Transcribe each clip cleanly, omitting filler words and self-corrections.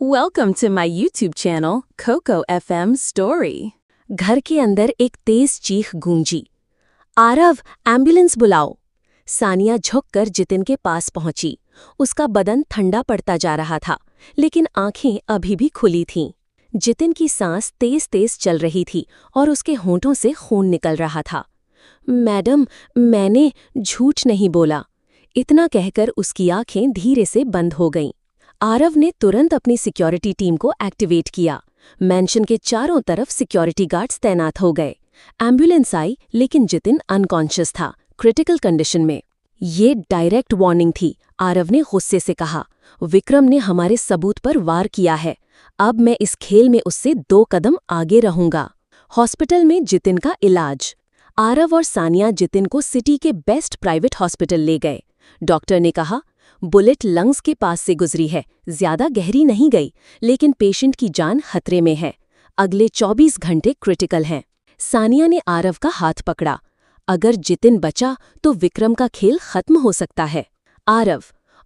Welcome to my YouTube channel, Coco FM Story. घर के अंदर एक तेज चीख गूंजी। आरव, एम्बुलेंस बुलाओ। सानिया झुककर जितिन के पास पहुंची। उसका बदन ठंडा पड़ता जा रहा था, लेकिन आंखें अभी भी खुली थीं। जितिन की सांस तेज तेज चल रही थी और उसके होंठों से खून निकल रहा था। मैडम, मैंने झूठ नहीं बोला। इतना कहकर उसकी आंखें धीरे से बंद हो गईं। आरव ने तुरंत अपनी सिक्योरिटी टीम को एक्टिवेट किया। मैंशन के चारों तरफ सिक्योरिटी गार्ड्स तैनात हो गए। एम्बुलेंस आई, लेकिन जितिन अनकॉन्शियस था, क्रिटिकल कंडीशन में। ये डायरेक्ट वार्निंग थी, आरव ने गुस्से से कहा। विक्रम ने हमारे सबूत पर वार किया है। अब मैं इस खेल में उससे 2 कदम आगे रहूंगा। हॉस्पिटल में जितिन का इलाज। आरव और सानिया जितिन को सिटी के बेस्ट प्राइवेट हॉस्पिटल ले गए। डॉक्टर ने कहा, बुलेट लंग्स के पास से गुजरी है, ज्यादा गहरी नहीं गई, लेकिन पेशेंट की जान खतरे में है। अगले 24 घंटे क्रिटिकल हैं। सानिया ने आरव का हाथ पकड़ा। अगर जितिन बचा तो विक्रम का खेल खत्म हो सकता है। आरव,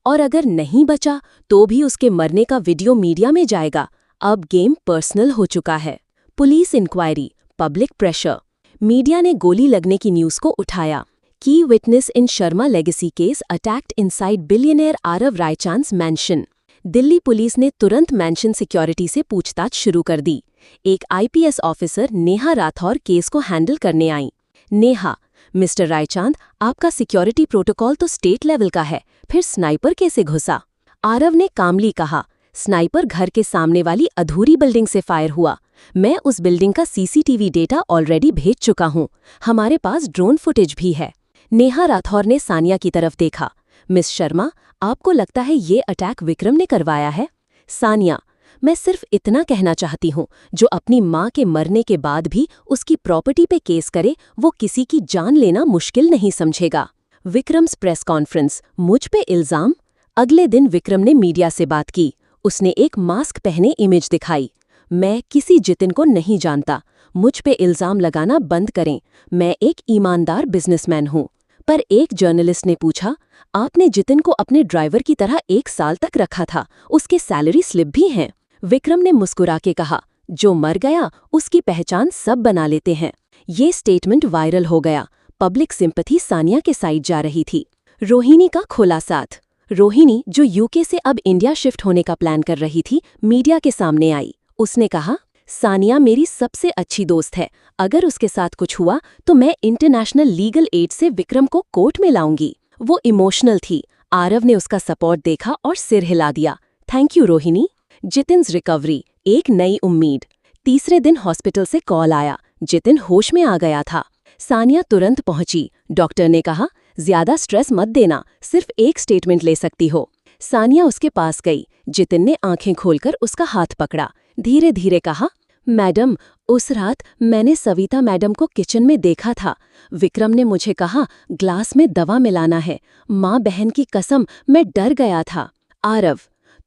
और अगर नहीं बचा तो भी उसके मरने का वीडियो मीडिया में जाएगा। अब गेम पर्सनल हो चुका है। Police inquiry, public pressure. Media ने गोली लगने की न्यूज को उठाया। Key witness in Sharma legacy case attacked inside billionaire Aarav Raichand's mansion. Delhi police ने तुरंत मैंशन सिक्योरिटी से पूछताछ शुरू कर दी। एक IPS officer Neha Rathore case को हैंडल करने आई। नेहा, मिस्टर रायचांद, आपका सिक्योरिटी प्रोटोकॉल तो स्टेट लेवल का है, फिर स्नाइपर कैसे घुसा? आरव ने कामली कहा, स्नाइपर घर के सामने वाली अधूरी बिल्डिंग से फायर हुआ। मैं उस बिल्डिंग का सीसीटीवी डेटा ऑलरेडी भेज चुका हूँ। हमारे पास ड्रोन फुटेज भी है। नेहा राठौर ने सानिया की तरफ देखा। मिस शर्मा, आपको लगता है ये अटैक विक्रम ने करवाया है? सानिया, मैं सिर्फ इतना कहना चाहती हूँ, जो अपनी माँ के मरने के बाद भी उसकी प्रॉपर्टी पे केस करे, वो किसी की जान लेना मुश्किल नहीं समझेगा। विक्रम्स प्रेस कॉन्फ्रेंस, मुझ पे इल्जाम? अगले दिन विक्रम ने मीडिया से बात की। उसने एक मास्क पहने इमेज दिखाई। मैं किसी जितिन को नहीं जानता। मुझ पे इल्जाम लगाना बंद करें। मैं एक ईमानदार बिजनेसमैन हूँ। पर एक जर्नलिस्ट ने पूछा, आपने जितिन को अपने ड्राइवर की तरह 1 साल तक रखा था, उसके सैलरी स्लिप भी हैं। विक्रम ने मुस्कुरा के कहा, जो मर गया उसकी पहचान सब बना लेते हैं। ये स्टेटमेंट वायरल हो गया। पब्लिक सिंपैथी सानिया के साइड जा रही थी। रोहिणी का खुला साथ। रोहिणी, जो यूके से अब इंडिया शिफ्ट होने का प्लान कर रही थी, मीडिया के सामने आई। उसने कहा, सानिया मेरी सबसे अच्छी दोस्त है। अगर उसके साथ कुछ हुआ तो मैं इंटरनेशनल लीगल एड से विक्रम को कोर्ट में लाऊंगी। वो इमोशनल थी। आरव ने उसका सपोर्ट देखा और सिर हिला दिया। Thank you Rohini. Jitin's recovery, एक नई उम्मीद। तीसरे दिन हॉस्पिटल से कॉल आया। जितिन होश में आ गया था। सानिया तुरंत पहुंची। डॉक्टर ने कहा, ज्यादा स्ट्रेस मत देना, सिर्फ एक स्टेटमेंट ले सकती हो। सानिया उसके पास गई। जितिन ने आंखें खोलकर उसका हाथ पकड़ा। धीरे धीरे कहा, मैडम, उस रात मैंने सविता मैडम को किचन में देखा था। विक्रम ने मुझे कहा, ग्लास में दवा मिलाना है। माँ बहन की कसम, मैं डर गया था। आरव,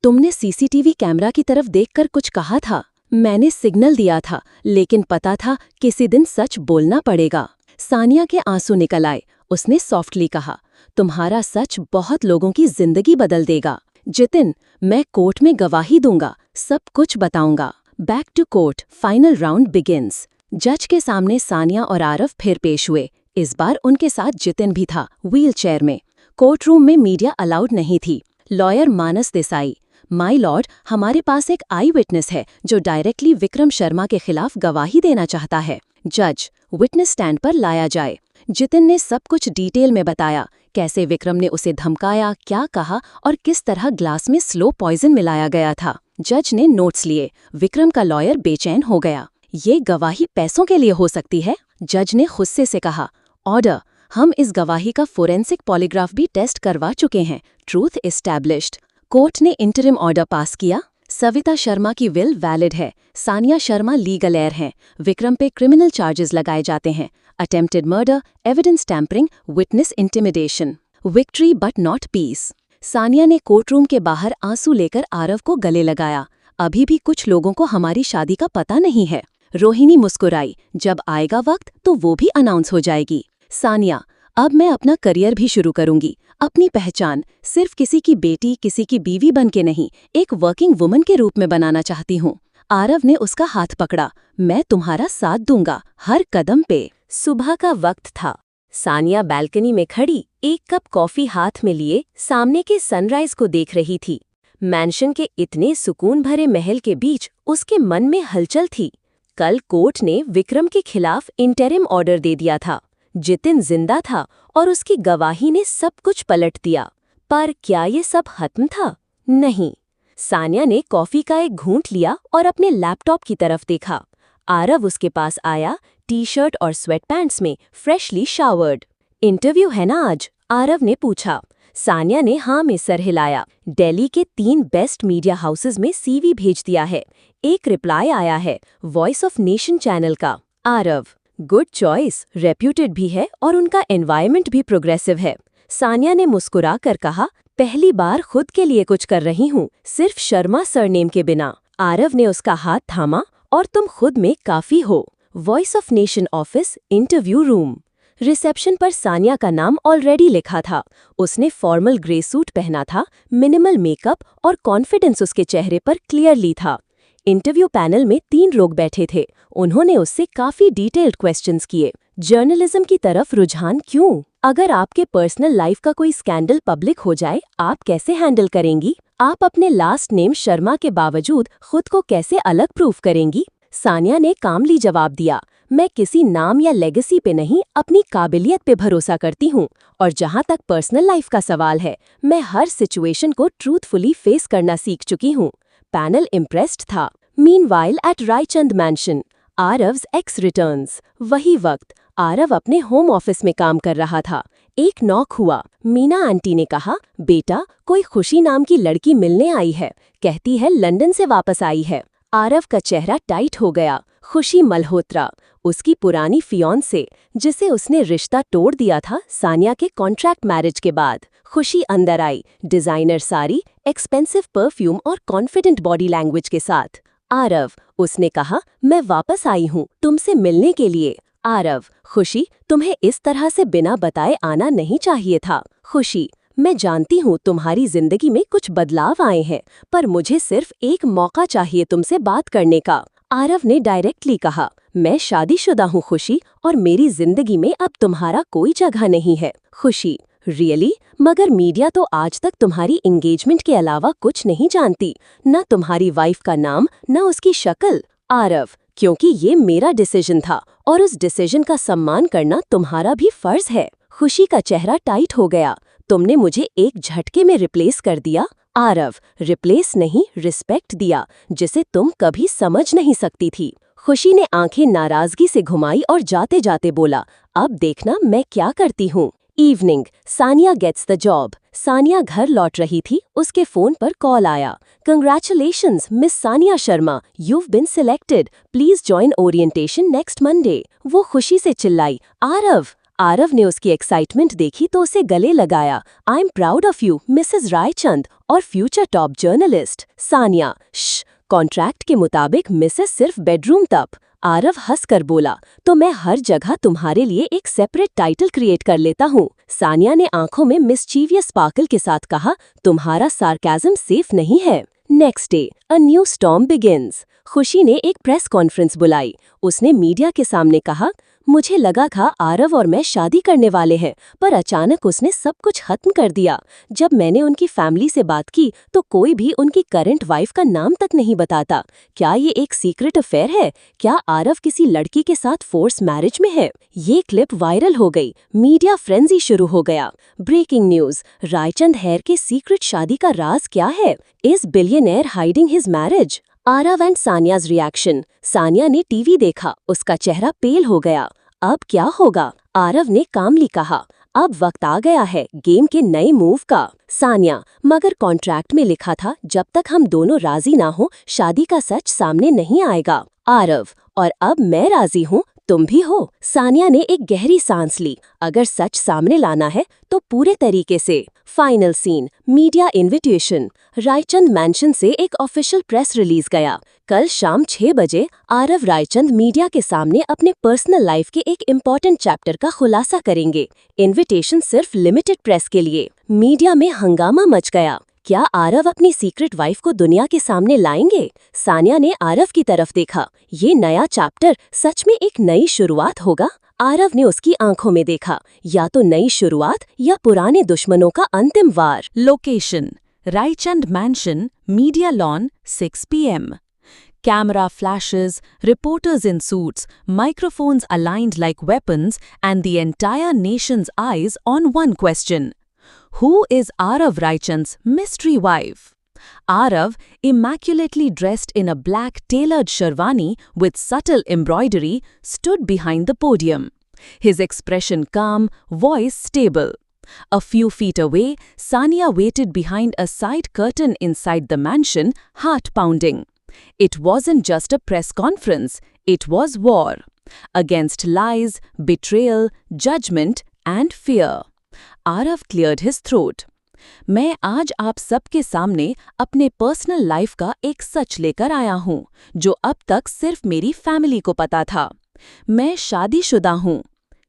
तुमने सीसीटीवी कैमरा की तरफ देखकर कुछ कहा था? मैंने सिग्नल दिया था, लेकिन पता था किसी दिन सच बोलना पड़ेगा। सानिया के आंसू निकल आए। उसने सॉफ्टली कहा, तुम्हारा सच बहुत लोगों की जिंदगी बदल देगा। जितिन, मैं कोर्ट में गवाही दूंगा, सब कुछ बताऊंगा। Back to court, final round begins. जज के सामने सानिया और आरव फिर पेश हुए। इस बार उनके साथ जितिन भी था, व्हील चेयर में। कोर्ट रूम में मीडिया अलाउड नहीं थी। Lawyer Manas Desai, my Lord, हमारे पास एक आई विटनेस है जो डायरेक्टली विक्रम शर्मा के खिलाफ गवाही देना चाहता है। जज, विटनेस स्टैंड पर लाया जाए। जितिन ने सब कुछ डिटेल में बताया, कैसे विक्रम ने उसे धमकाया, क्या कहा और किस तरह ग्लास में स्लो पॉइजन मिलाया गया था। जज ने नोट्स लिए। विक्रम का लॉयर बेचैन हो गया। ये गवाही पैसों के लिए हो सकती है। जज ने गुस्से से कहा, ऑर्डर, हम इस गवाही का फोरेंसिक पॉलीग्राफ भी टेस्ट करवा चुके हैं। Truth established. कोर्ट ने इंटरिम ऑर्डर पास किया। सविता शर्मा की विल वैलिड है। सानिया शर्मा लीगल एयर हैं। विक्रम पे क्रिमिनल चार्जेस लगाए जाते हैं। Attempted murder, evidence tampering, witness intimidation. Victory but not peace. Sania ने कोर्टरूम के बाहर आंसू लेकर आरव को गले लगाया। अभी भी कुछ लोगों को हमारी शादी का पता नहीं है। रोहिणी मुस्कुराई, जब आएगा वक्त तो वो भी अनाउंस हो जाएगी। सानिया, अब मैं अपना करियर भी शुरू करूंगी। अपनी पहचान सिर्फ किसी की बेटी, किसी की बीवी बन के नहीं, एक वर्किंग वुमन के रूप में बनाना चाहती हूँ। आरव ने उसका हाथ पकड़ा। मैं तुम्हारा साथ दूंगा, हर कदम पे। सुबह का वक्त था। सानिया बालकनी में खड़ी एक कप कॉफी हाथ में लिए सामने के सनराइज को देख रही थी। मैंशन के इतने सुकून भरे महल के बीच उसके मन में हलचल थी। कल कोर्ट ने विक्रम के खिलाफ इंटरिम ऑर्डर दे दिया था। जितिन जिंदा था और उसकी गवाही ने सब कुछ पलट दिया। पर क्या ये सब खत्म था? नहीं। सानिया ने कॉफी का एक घूंट लिया और अपने लैपटॉप की तरफ देखा। आरव उसके पास आया, टी-शर्ट और स्वेटपैंट्स में, फ्रेशली शावर्ड। इंटरव्यू है ना आज? आरव ने पूछा। सानिया ने हाँ में सर हिलाया। दिल्ली के 3 बेस्ट मीडिया हाउसेज में सीवी भेज दिया है। एक रिप्लाई आया है, वॉइस ऑफ नेशन चैनल का। आरव: गुड चॉइस, रेप्यूटेड भी है और उनका एनवायरनमेंट भी प्रोग्रेसिव है। सानिया ने मुस्कुरा कर कहा, पहली बार खुद के लिए कुछ कर रही हूँ, सिर्फ शर्मा सरनेम के बिना। आरव ने उसका हाथ थामा। और तुम खुद में काफी हो। Voice of nation office, interview room. Reception पर सानिया का नाम ऑलरेडी लिखा था। उसने फॉर्मल ग्रे सूट पहना था, मिनिमल मेकअप और कॉन्फिडेंस उसके चेहरे पर क्लियरली था। इंटरव्यू पैनल में 3 लोग बैठे थे। उन्होंने उससे काफी डिटेल्ड क्वेश्चंस किए। जर्नलिज्म की तरफ रुझान क्यों? अगर आपके पर्सनल लाइफ का कोई स्कैंडल पब्लिक हो जाए, आप कैसे हैंडल करेंगी? आप अपने लास्ट नेम शर्मा के बावजूद खुद को कैसे अलग प्रूफ करेंगी? सानिया ने कामली जवाब दिया, मैं किसी नाम या लेगेसी पे नहीं, अपनी काबिलियत पे भरोसा करती हूँ। और जहाँ तक पर्सनल लाइफ का सवाल है, मैं हर सिचुएशन को ट्रूथफुली फेस करना सीख चुकी हूँ। पैनल इम्प्रेस्ड था। Meanwhile at Raichand mansion, Aarav's ex returns. वही वक्त आरव अपने होम ऑफिस में काम कर रहा था। एक नॉक हुआ। मीना आंटी ने कहा, बेटा, कोई खुशी नाम की लड़की मिलने आई है, कहती है लंदन से वापस आई है। आरव का चेहरा टाइट हो गया। खुशी मल्होत्रा, उसकी पुरानी फियांसे, जिसे उसने रिश्ता तोड़ दिया था सानिया के कॉन्ट्रैक्ट मैरिज के बाद। खुशी अंदर आई, डिजाइनर साड़ी, एक्सपेंसिव परफ्यूम और कॉन्फिडेंट बॉडी लैंग्वेज के साथ। आरव, उसने कहा, मैं वापस आई हूँ तुमसे मिलने के लिए। आरव: खुशी, तुम्हें इस तरह से बिना बताए आना नहीं चाहिए था। खुशी: मैं जानती हूँ तुम्हारी जिंदगी में कुछ बदलाव आए हैं, पर मुझे सिर्फ एक मौका चाहिए तुमसे बात करने का। आरव ने डायरेक्टली कहा, मैं शादीशुदा हूँ खुशी, और मेरी जिंदगी में अब तुम्हारा कोई जगह नहीं है। खुशी: रियली? मगर मीडिया तो आज तक तुम्हारी एंगेजमेंट के अलावा कुछ नहीं जानती, न तुम्हारी वाइफ का नाम, न उसकी शक्ल। आरव: क्योंकि ये मेरा डिसीजन था और उस डिसीजन का सम्मान करना तुम्हारा भी फर्ज है। खुशी का चेहरा टाइट हो गया। तुमने मुझे एक झटके में रिप्लेस कर दिया। आरव: रिप्लेस नहीं, रिस्पेक्ट दिया, जिसे तुम कभी समझ नहीं सकती थी। खुशी ने आंखें नाराजगी से घुमाई और जाते जाते बोला, अब देखना मैं क्या करती हूँ। Evening, Sania gets the job. Sania घर लौट रही थी, उसके फोन पर कॉल आया। Congratulations miss Sania Sharma, you've been selected. Please join orientation next Monday. वो खुशी से चिल्लाई, आरव। आरव ने उसकी एक्साइटमेंट देखी तो उसे गले लगाया। I am proud of you Mrs Raichand और फ्यूचर टॉप जर्नलिस्ट। सानिया: श्श, कॉन्ट्रैक्ट के मुताबिक मिसेस सिर्फ बेडरूम तक। आरव हंसकर बोला, तो मैं हर जगह तुम्हारे लिए एक सेपरेट टाइटल क्रिएट कर लेता हूँ। सानिया ने आंखों में मिस्चीवियस स्पार्कल के साथ कहा, तुम्हारा सार्काज़म सेफ नहीं है। Next day, a new storm begins. खुशी ने एक प्रेस कॉन्फ्रेंस बुलाई। उसने मीडिया के सामने कहा, मुझे लगा था आरव और मैं शादी करने वाले हैं, पर अचानक उसने सब कुछ खत्म कर दिया। जब मैंने उनकी फैमिली से बात की तो कोई भी उनकी करंट वाइफ का नाम तक नहीं बताता। क्या ये एक सीक्रेट अफेयर है? क्या आरव किसी लड़की के साथ फोर्स मैरिज में है? ये क्लिप वायरल हो गई। मीडिया फ्रेंजी शुरू हो गया। ब्रेकिंग न्यूज, रायचंद हेयर के सीक्रेट शादी का राज क्या है? Is billionaire hiding his marriage? Aarav and Sania's reaction. Sania ने टीवी देखा, उसका चेहरा पेल हो गया। अब क्या होगा? आरव ने कामली कहा, अब वक्त आ गया है गेम के नए मूव का। सानिया: मगर कॉन्ट्रैक्ट में लिखा था जब तक हम दोनों राजी ना हो शादी का सच सामने नहीं आएगा। आरव: और अब मैं राजी हूँ, तुम भी हो? सानिया ने एक गहरी सांस ली। अगर सच सामने लाना है तो पूरे तरीके से। Final scene, media invitation. Raichand mansion से एक ऑफिशियल प्रेस रिलीज गया। कल शाम 6 बजे आरव रायचंद मीडिया के सामने अपने पर्सनल लाइफ के एक इम्पोर्टेंट चैप्टर का खुलासा करेंगे। इनविटेशन सिर्फ लिमिटेड प्रेस के लिए। मीडिया में हंगामा मच गया। क्या आरव अपनी सीक्रेट वाइफ को दुनिया के सामने लाएंगे? सानिया ने आरव की तरफ देखा। ये नया चैप्टर सच में एक नई शुरुआत होगा? आरव ने उसकी आंखों में देखा। या तो नई शुरुआत या पुराने दुश्मनों का अंतिम वार। Location: Raichand mansion, media lawn, 6 p.m. Camera flashes, reporters in suits, microphones aligned like weapons, and the entire nation's eyes on one question. Who is Arav Raichand's mystery wife? Arav, immaculately dressed in a black tailored sherwani with subtle embroidery, stood behind the podium. His expression calm, voice stable. A few feet away, Sania waited behind a side curtain inside the mansion, heart pounding. It wasn't just a press conference, it was war. Against lies, betrayal, judgment, and fear. Aarav cleared his throat. मैं आज आप सबके सामने अपने personal life का एक सच लेकर आया हूँ जो अब तक सिर्फ मेरी फैमिली को पता था। मैं शादीशुदा हूँ।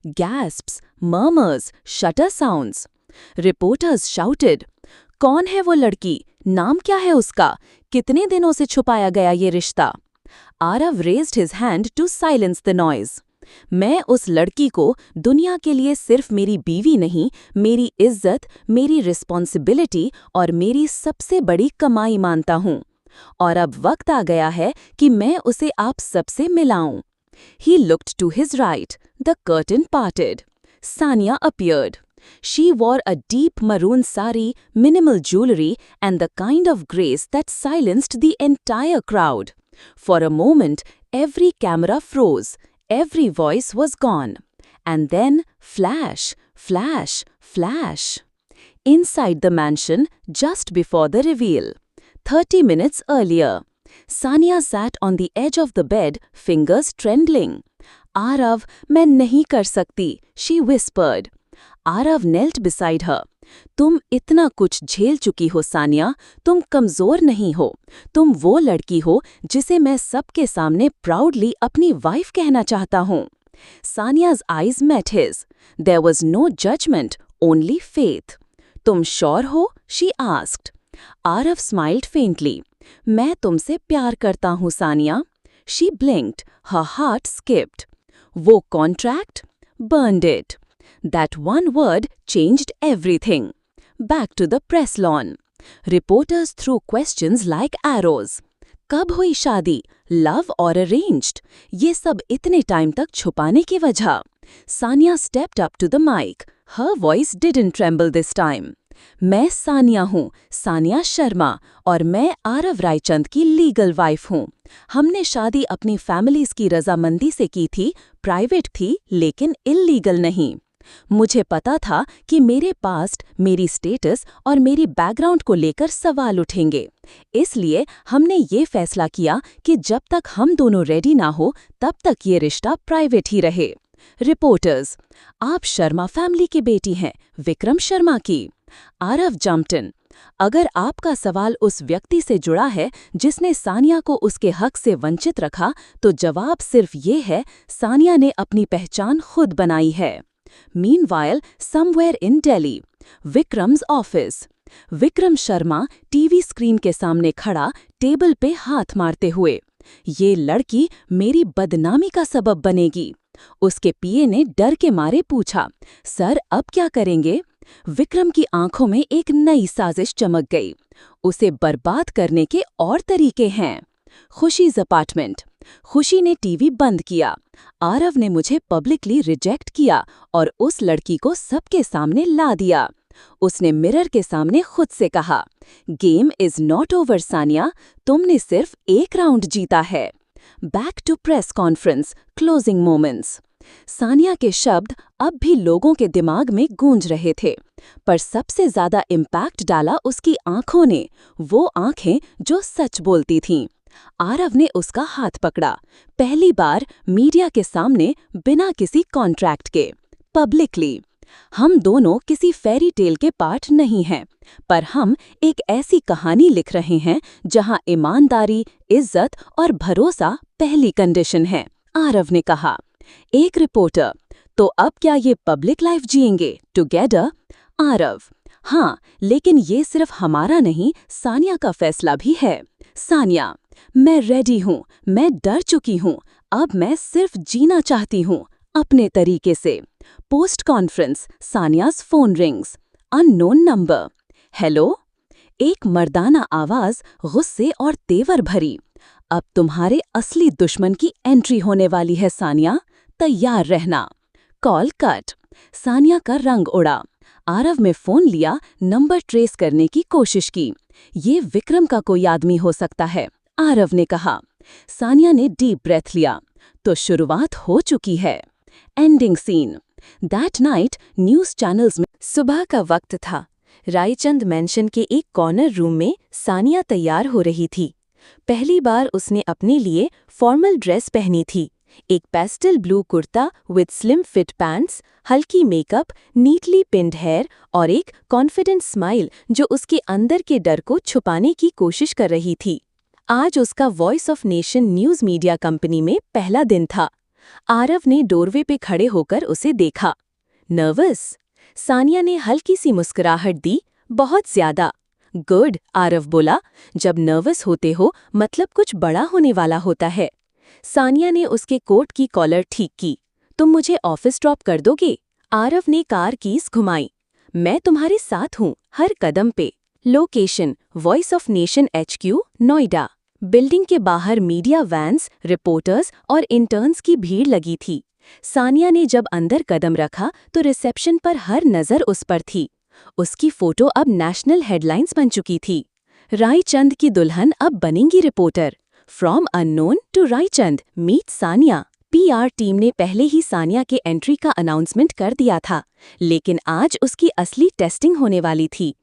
Gasps, murmurs, shutter sounds. Reporters shouted, कौन है वो लड़की? नाम क्या है उसका? कितने दिनों से छुपाया गया ये रिश्ता? Aarav raised his hand to silence the noise. मैं उस लड़की को दुनिया के लिए सिर्फ मेरी बीवी नहीं, मेरी इज्जत, मेरी रिस्पॉन्सिबिलिटी और मेरी सबसे बड़ी कमाई मानता हूँ। और अब वक्त आ गया है कि मैं उसे आप सबसे मिलाऊं। He looked to his right. The curtain parted. Sania appeared. She wore a deep maroon sari, minimal jewelry, and the kind of grace that silenced the entire crowd. For a moment, every camera froze. Every voice was gone. And then, flash, flash, flash. Inside the mansion, just before the reveal. 30 minutes earlier. Sania sat on the edge of the bed, fingers trembling. Arav, मैं नहीं कर सकती, she whispered. Arav knelt beside her. तुम इतना कुछ झेल चुकी हो सानिया, तुम कमजोर नहीं हो। तुम वो लड़की हो जिसे मैं सबके सामने प्राउडली अपनी वाइफ कहना चाहता हूँ। Sania's eyes met his. There was no judgment, only faith. तुम श्योर हो? she asked. Arav smiled faintly. मैं तुमसे प्यार करता हूँ Sania. She blinked. Her heart skipped. वो contract? Burned it. That one word changed everything. Back to the press lawn. Reporters threw questions like arrows. कब हुई शादी? Love or arranged? ये सब इतने टाइम तक छुपाने की वजह? Sania stepped up to the mic. Her voice didn't tremble this time. मैं सानिया हूँ, सानिया शर्मा, और मैं आरव रायचंद की लीगल वाइफ हूँ। हमने शादी अपनी फैमिलीज की रजामंदी से की थी, प्राइवेट थी लेकिन इल्लीगल नहीं। मुझे पता था कि मेरे पास्ट, मेरी स्टेटस और मेरी बैकग्राउंड को लेकर सवाल उठेंगे। इसलिए हमने ये फैसला किया कि जब तक हम दोनों रेडी ना हो तब तक ये रिश्ता प्राइवेट ही रहे। रिपोर्टर्स, आप शर्मा फैमिली की बेटी हैं, विक्रम शर्मा की। Aarav jumped in. अगर आपका सवाल उस व्यक्ति से जुड़ा है जिसने सानिया को उसके हक से वंचित रखा, तो जवाब सिर्फ ये है, सानिया ने अपनी पहचान खुद बनाई है। Meanwhile, somewhere in Delhi, Vikram's office. Vikram Sharma TV screen के सामने खड़ा, टेबल पे हाथ मारते हुए। ये लड़की मेरी बदनामी का सबब बनेगी। उसके पीए ने डर के मारे पूछा, सर अब क्या करेंगे? विक्रम की आंखों में एक नई साजिश चमक गई। उसे बर्बाद करने के और तरीके हैं। खुशीज अपार्टमेंट। खुशी ने टीवी बंद किया। आरव ने मुझे पब्लिकली रिजेक्ट किया और उस लड़की को सबके सामने ला दिया। उसने मिरर के सामने खुद से कहा, game is not over Sania, तुमने सिर्फ एक राउंड जीता है। Back to press conference, closing moments. Sania के शब्द अब भी लोगों के दिमाग में गूंज रहे थे, पर सबसे ज्यादा इम्पैक्ट डाला उसकी आंखों ने, वो आंखें जो सच बोलती थीं। आरव ने उसका हाथ पकड़ा, पहली बार मीडिया के सामने, बिना किसी कॉन्ट्रैक्ट के, पब्लिकली। हम दोनों किसी फेरी टेल के पार्ट नहीं हैं, पर हम एक ऐसी कहानी लिख रहे हैं जहां ईमानदारी, इज्जत और भरोसा पहली कंडीशन है, आरव ने कहा। एक रिपोर्टर, तो अब क्या ये पब्लिक लाइफ जिएंगे टुगेदर? आरव, हाँ, लेकिन ये सिर्फ हमारा नहीं, सानिया का फैसला भी है। सानिया, मैं रेडी हूँ, मैं डर चुकी हूँ, अब मैं सिर्फ जीना चाहती हूँ, अपने तरीके से। Post conference, Sania's phone rings, unknown number. Hello? एक मर्दाना आवाज, गुस्से और तेवर भरी। अब तुम्हारे असली दुश्मन की एंट्री होने वाली है सानिया, तैयार रहना। Call cut. सानिया का रंग उड़ा। आरव में फोन लिया, नंबर ट्रेस करने की कोशिश की। ये विक्रम का कोई आदमी हो सकता है, आरव ने कहा। सानिया ने डीप ब्रेथ लिया। तो शुरुआत हो चुकी है। Ending scene. That night news channels में सुबह का वक्त था। रायचंद मेंशन के एक कॉर्नर रूम में सानिया तैयार हो रही थी। पहली बार उसने अपने लिए फॉर्मल ड्रेस पहनी थी, एक pastel blue kurta with slim fit pants, हल्की मेकअप, नीटली पिन्ड हेयर और एक कॉन्फिडेंट स्माइल जो उसके अंदर के डर को छुपाने की कोशिश कर रही थी। आज उसका voice of nation news media company में पहला दिन था। आरव ने डोरवे पे खड़े होकर उसे देखा। नर्वस? सानिया ने हल्की सी मुस्कुराहट दी, बहुत ज्यादा। गुड, आरव बोला, जब नर्वस होते हो मतलब कुछ बड़ा होने वाला होता है। सानिया ने उसके कोट की कॉलर ठीक की। तुम मुझे ऑफिस ड्रॉप कर दोगे? आरव ने कार कीज घुमाई। मैं तुम्हारे साथ हूँ, हर कदम पे। Location, voice of nation HQ, Noida. Building के बाहर मीडिया वैन्स, रिपोर्टर्स और इंटर्न्स की भीड़ लगी थी। सानिया ने जब अंदर कदम रखा तो रिसेप्शन पर हर नज़र उस पर थी। उसकी फोटो अब नेशनल हेडलाइंस बन चुकी थी। रायचंद की दुल्हन अब बनेंगी reporter. From unknown to Raichand, meet Sania. PR team ने पहले ही सानिया के एंट्री का अनाउंसमेंट कर दिया था, लेकिन आज उसकी असली टेस्टिंग होने वाली थी।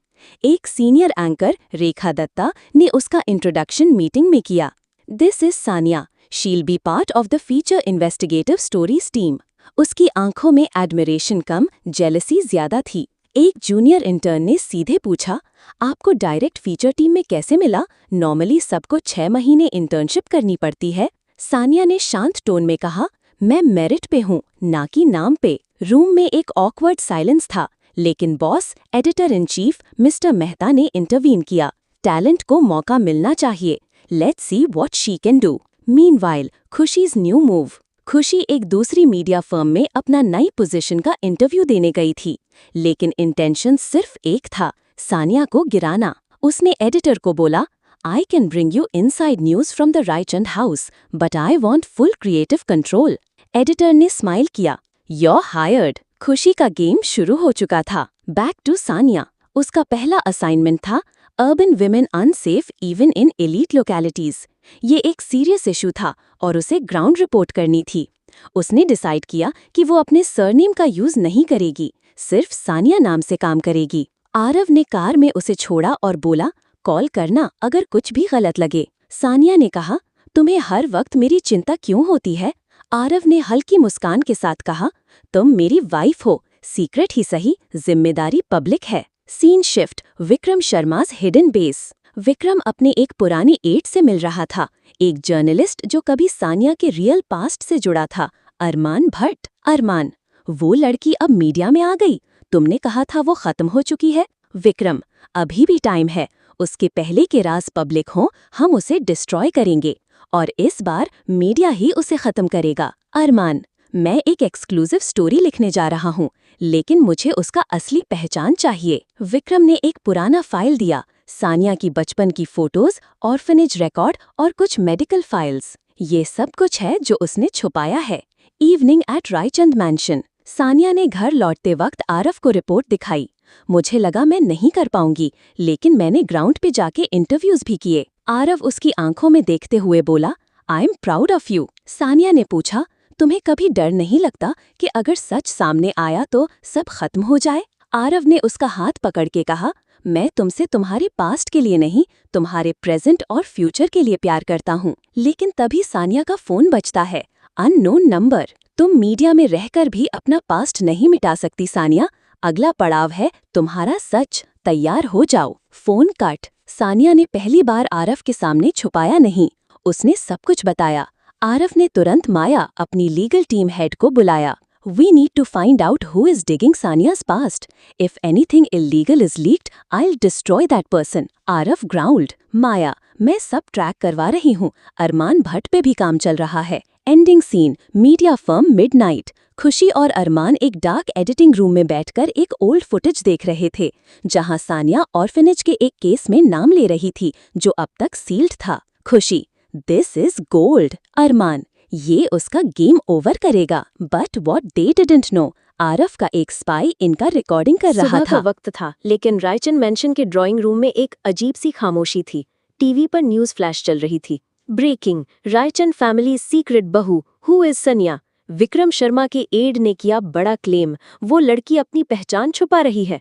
एक सीनियर एंकर, रेखा दत्ता, ने उसका इंट्रोडक्शन मीटिंग में किया। This is Sania, she'll be part of the feature investigative stories team. उसकी आंखों में एडमिरेशन कम, जेलसी ज्यादा थी। एक जूनियर इंटर्न ने सीधे पूछा, आपको डायरेक्ट फीचर टीम में कैसे मिला? नॉर्मली सबको 6 महीने इंटर्नशिप करनी पड़ती है। सानिया ने शांत टोन में कहा, मैं मेरिट पे हूँ, ना कि नाम पे। रूम में एक ऑकवर्ड साइलेंस था, लेकिन boss, editor in chief mister Mehta ने इंटरवीन किया। टैलेंट को मौका मिलना चाहिए। Let's see what she can do. Meanwhile, Khushi's new move. खुशी एक दूसरी मीडिया फर्म में अपना नई पोजीशन का इंटरव्यू देने गई थी, लेकिन इंटेंशन सिर्फ एक था, सानिया को गिराना। उसने एडिटर को बोला, I can bring you inside news from the Raichand house, but I want full creative control. Editor ने स्माइल किया, You're hired। खुशी का गेम शुरू हो चुका था। Back to Sania. उसका पहला असाइनमेंट था urban women unsafe even in elite localities. ये एक सीरियस इशू था और उसे ग्राउंड रिपोर्ट करनी थी। उसने डिसाइड किया कि वो अपने सरनेम का यूज नहीं करेगी, सिर्फ सानिया नाम से काम करेगी। आरव ने कार में उसे छोड़ा और बोला, कॉल करना अगर कुछ भी गलत लगे। सानिया ने कहा, तुम्हें हर वक्त मेरी चिंता क्यों होती है? आरव ने हल्की मुस्कान के साथ कहा, तुम मेरी वाइफ हो, सीक्रेट ही सही, जिम्मेदारी पब्लिक है। Scene shift, Vikram Sharma's hidden base. Vikram अपने एक पुरानी एड से मिल रहा था, एक जर्नलिस्ट जो कभी सानिया के रियल पास्ट से जुड़ा था, अरमान भट्ट। अरमान, वो लड़की अब मीडिया में आ गई, तुमने कहा था वो खत्म हो चुकी है। विक्रम, अभी भी टाइम है, उसके पहले के राज पब्लिक हों, हम उसे डिस्ट्रॉय करेंगे और इस बार मीडिया ही उसे खत्म करेगा। अरमान, मैं एक एक्सक्लूसिव स्टोरी लिखने जा रहा हूँ, लेकिन मुझे उसका असली पहचान चाहिए। विक्रम ने एक पुराना फाइल दिया, सानिया की बचपन की फोटोज, ऑर्फनेज रिकॉर्ड और कुछ मेडिकल फाइल्स। ये सब कुछ है जो उसने छुपाया है। Evening at Raichand mansion. Sania ने घर लौटते वक्त आरव को रिपोर्ट दिखाई। मुझे लगा मैं नहीं कर पाऊंगी, लेकिन मैंने ग्राउंड पे जाके इंटरव्यूज भी किए। आरव उसकी आंखों में देखते हुए बोला, आई am proud of you. Sania ने पूछा, तुम्हें कभी डर नहीं लगता कि अगर सच सामने आया तो सब खत्म हो जाए? आरव ने उसका हाथ पकड़ के कहा, मैं तुमसे तुम्हारे पास्ट के लिए नहीं, तुम्हारे प्रेजेंट और फ्यूचर के लिए प्यार करता हूँ। लेकिन तभी सानिया का फोन बजता है। Unknown number. तुम मीडिया में रहकर भी अपना पास्ट नहीं मिटा सकती सानिया। अगला पड़ाव है तुम्हारा सच। तैयार हो जाओ। Phone cut. सानिया ने पहली बार आरव के सामने छुपाया नहीं, उसने सब कुछ बताया। आरव ने तुरंत माया, अपनी लीगल टीम हेड को बुलाया। We need to find out who is digging Sania's past. If anything illegal is leaked, I'll destroy that person. Aarav growled. माया, मैं सब ट्रैक करवा रही हूँ। अरमान भट्ट पे भी काम चल रहा है। Ending scene, media firm midnight. Khushi और अरमान एक डार्क एडिटिंग रूम में बैठकर एक ओल्ड फुटेज देख रहे थे, जहां सानिया ऑर्फनेज के एक केस में नाम ले रही थी, जो अब तक सील्ड था। खुशी, दिस इज गोल्ड। अरमान, ये उसका गेम ओवर करेगा। But what they didn't know, Aarav का एक स्पाई इनका रिकॉर्डिंग कर रहा था। वक्त था, लेकिन रायचंद मेंशन के ड्राइंग रूम में एक अजीब सी खामोशी थी। टीवी पर न्यूज फ्लैश चल रही थी। ब्रेकिंग, रायचंद फैमिली सीक्रेट बहू हु इज सनिया। विक्रम शर्मा के एड ने किया बड़ा क्लेम, वो लड़की अपनी पहचान छुपा रही है।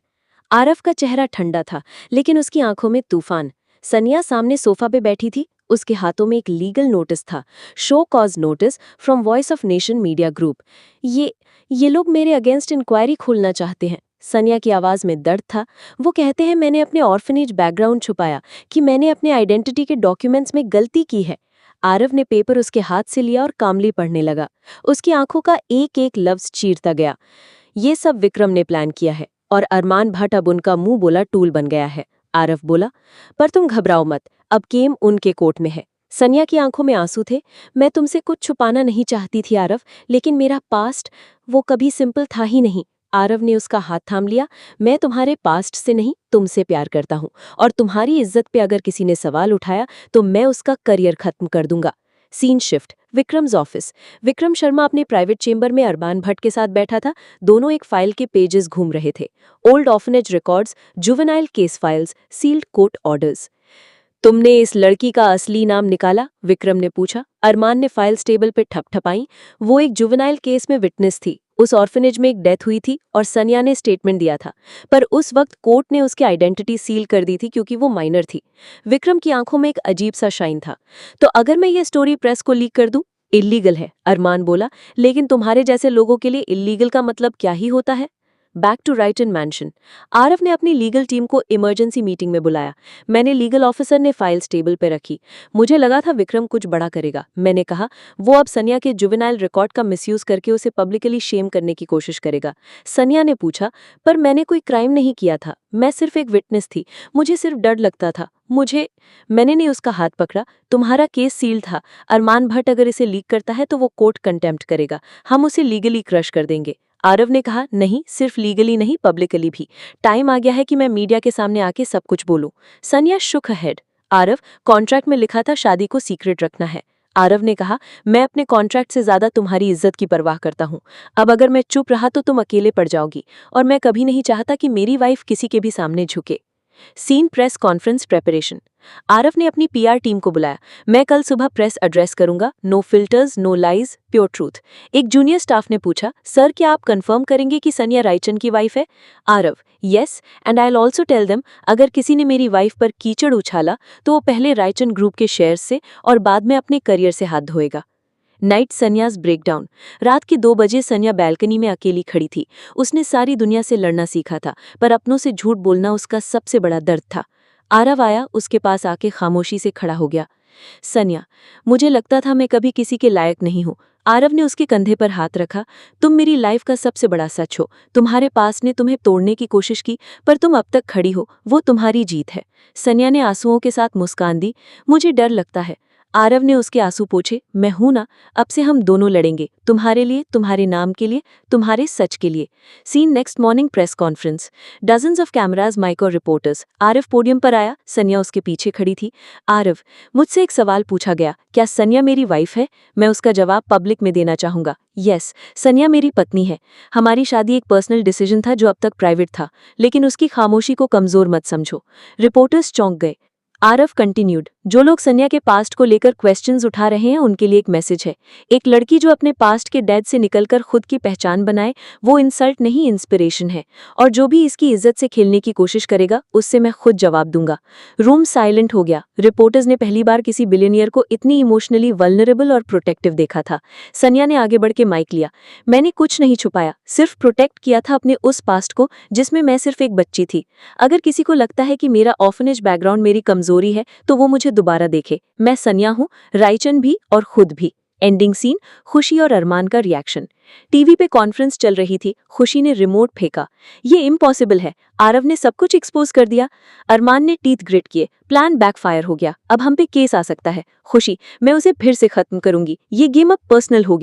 आरव का चेहरा ठंडा था, लेकिन उसकी आंखों में तूफान। सनिया सामने सोफा पे बैठी थी, उसके हाथों में एक लीगल नोटिस था, show cause notice from voice of nation media group. ये लोग मेरे अगेंस्ट इंक्वायरी खोलना चाहते हैं। सनिया की आवाज में दर्द था। वो कहते हैं मैंने अपने ऑर्फनेज बैकग्राउंड छुपाया, कि मैंने अपने आइडेंटिटी के डॉक्यूमेंट्स में गलती की है। आरव ने पेपर उसके हाथ से लिया और कामली पढ़ने लगा। उसकी आंखों का एक एक लफ्ज चीरता गया। ये सब विक्रम ने प्लान किया है, और अरमान भट्ट अब उनका मुंह बोला टूल बन गया है। आरव बोला, पर तुम घबराओ मत, अब गेम उनके कोर्ट में है। सनिया की आंखों में आंसू थे। मैं तुमसे कुछ छुपाना नहीं चाहती थी आरव, लेकिन मेरा पास्ट, वो कभी सिंपल था ही नहीं। आरव ने उसका हाथ थाम लिया। मैं तुम्हारे पास्ट से नहीं, तुमसे प्यार करता हूँ, और तुम्हारी इज्जत पे अगर किसी ने सवाल उठाया तो मैं उसका करियर खत्म कर दूंगा। Scene shift, Vikram's office. Vikram Sharma अपने प्राइवेट चेंबर में अरमान भट्ट के साथ बैठा था। दोनों एक फाइल के पेजेस घूम रहे थे। Old orphanage records, juvenile case files, sealed court orders. तुमने इस लड़की का असली नाम निकाला? विक्रम ने पूछा। अरमान ने फाइल्स टेबल पे ठपठपाई। वो एक जुवेनाइल केस में विटनेस थी। उस ऑर्फनेज में एक डेथ हुई थी और सनिया ने स्टेटमेंट दिया था, पर उस वक्त कोर्ट ने उसकी आइडेंटिटी सील कर दी थी क्योंकि वो माइनर थी। विक्रम की आंखों में एक अजीब सा शाइन था। तो अगर मैं ये स्टोरी प्रेस को लीक कर दूं? इल्लीगल है, अरमान बोला। लेकिन तुम्हारे जैसे लोगों के लिए इल्लीगल का मतलब क्या ही होता है? Back to Raichand mansion. Aarav ने अपनी लीगल टीम को इमरजेंसी मीटिंग में बुलाया। मैंने लीगल ऑफिसर ने फाइल्स टेबल पर रखी। मुझे लगा था विक्रम कुछ बड़ा करेगा। मैंने कहा वो अब सनिया के जुवेनाइल रिकॉर्ड का मिसयूज करके उसे पब्लिकली शेम करने की कोशिश करेगा। सनिया ने पूछा, पर मैंने कोई क्राइम नहीं किया था, मैं सिर्फ एक विटनेस थी, मुझे सिर्फ डर लगता था। मैंने नहीं उसका हाथ पकड़ा। तुम्हारा केस सील था। अरमान भट्ट अगर इसे लीक करता है तो वो कोर्ट कंटेम्प्ट करेगा, हम उसे लीगली क्रश कर देंगे। आरव ने कहा, नहीं, सिर्फ लीगली नहीं, पब्लिकली भी। टाइम आ गया है कि मैं मीडिया के सामने आके सब कुछ बोलूं। सनिया शुक हेड। आरव, कॉन्ट्रैक्ट में लिखा था शादी को सीक्रेट रखना है। आरव ने कहा, मैं अपने कॉन्ट्रैक्ट से ज्यादा तुम्हारी इज्जत की परवाह करता हूं। अब अगर मैं चुप रहा तो तुम अकेले पड़ जाओगी, और मैं कभी नहीं चाहता कि मेरी वाइफ किसी के भी सामने झुके। Scene press conference preparation. Aarav ने अपनी पीआर टीम को बुलाया। मैं कल सुबह प्रेस एड्रेस करूंगा, no filters, no lies, pure truth. एक जूनियर स्टाफ ने पूछा, सर क्या आप कंफर्म करेंगे कि सनिया रायचंद की वाइफ है? Aarav, yes, and I will also tell them, अगर किसी ने मेरी वाइफ पर कीचड़ उछाला तो वो पहले रायचंद ग्रुप के शेयर से और बाद में अपने करियर से हाथ धोएगा। Night सनियाज breakdown. रात के 2 बजे सनिया बैल्कनी में अकेली खड़ी थी। उसने सारी दुनिया से लड़ना सीखा था, पर अपनों से झूठ बोलना उसका सबसे बड़ा दर्द था। आरव आया, उसके पास आके खामोशी से खड़ा हो गया। सनिया, मुझे लगता था मैं कभी किसी के लायक नहीं हूँ। आरव ने उसके कंधे पर हाथ रखा। तुम मेरी लाइफ का सबसे बड़ा सच हो। तुम्हारे पास ने तुम्हें तोड़ने की कोशिश की, पर तुम अब तक खड़ी हो, वो तुम्हारी जीत है। सनिया ने आंसुओं के साथ मुस्कान दी। मुझे डर लगता है। आरव ने उसके आंसू पोंछे। मैं हूं ना, अब से हम दोनों लड़ेंगे, तुम्हारे लिए, तुम्हारे नाम के लिए, तुम्हारे सच के लिए। Scene next morning press conference. Dozens of cameras, mike और रिपोर्टर्स। आरव पोडियम पर आया। सनिया उसके पीछे खड़ी थी। आरव, मुझसे एक सवाल पूछा गया, क्या सनिया मेरी वाइफ है? मैं उसका जवाब पब्लिक में देना चाहूंगा। यस, सनिया मेरी पत्नी है। हमारी शादी एक पर्सनल डिसीजन था जो अब तक प्राइवेट था, लेकिन उसकी खामोशी को कमजोर मत समझो। रिपोर्टर्स चौंक गए। आरव कंटिन्यूड, जो लोग सन्या के पास्ट को लेकर क्वेश्चंस उठा रहे हैं उनके लिए एक मैसेज है। एक लड़की जो अपने पास्ट के डेड से निकलकर खुद की पहचान बनाए, वो इंसल्ट नहीं इंस्पिरेशन है। और जो भी इसकी इज्जत से खेलने की कोशिश करेगा उससे मैं खुद जवाब दूंगा। रूम साइलेंट हो गया। रिपोर्टर्स ने पहली बार किसी बिलियनियर को इतनी इमोशनली वल्नरेबल और प्रोटेक्टिव देखा था। सन्या ने आगे बढ़ के माइक लिया। मैंने कुछ नहीं छुपाया, सिर्फ प्रोटेक्ट किया था अपने उस पास्ट को जिसमें मैं सिर्फ एक बच्ची थी। अगर किसी को लगता है कि मेरा ऑर्फनेज बैकग्राउंड मेरी कमजोरी है तो वो मुझे दोबारा देखे। मैं सन्या हूँ, रायचंद भी और खुद भी। एंडिंग सीन, खुशी और अरमान का रिएक्शन। टीवी पे कॉन्फ्रेंस चल रही थी। खुशी ने रिमोट फेंका। ये इम्पॉसिबल है। आरव ने सब कुछ एक्सपोज कर दिया। अरमान ने टीथ ग्रिट किए। प्लान बैकफायर हो गया। अब हम पे केस आ सकता है। खुशी, मैं उसे फिर से खत्म करूंगी। ये गेम अब पर्सनल हो गया।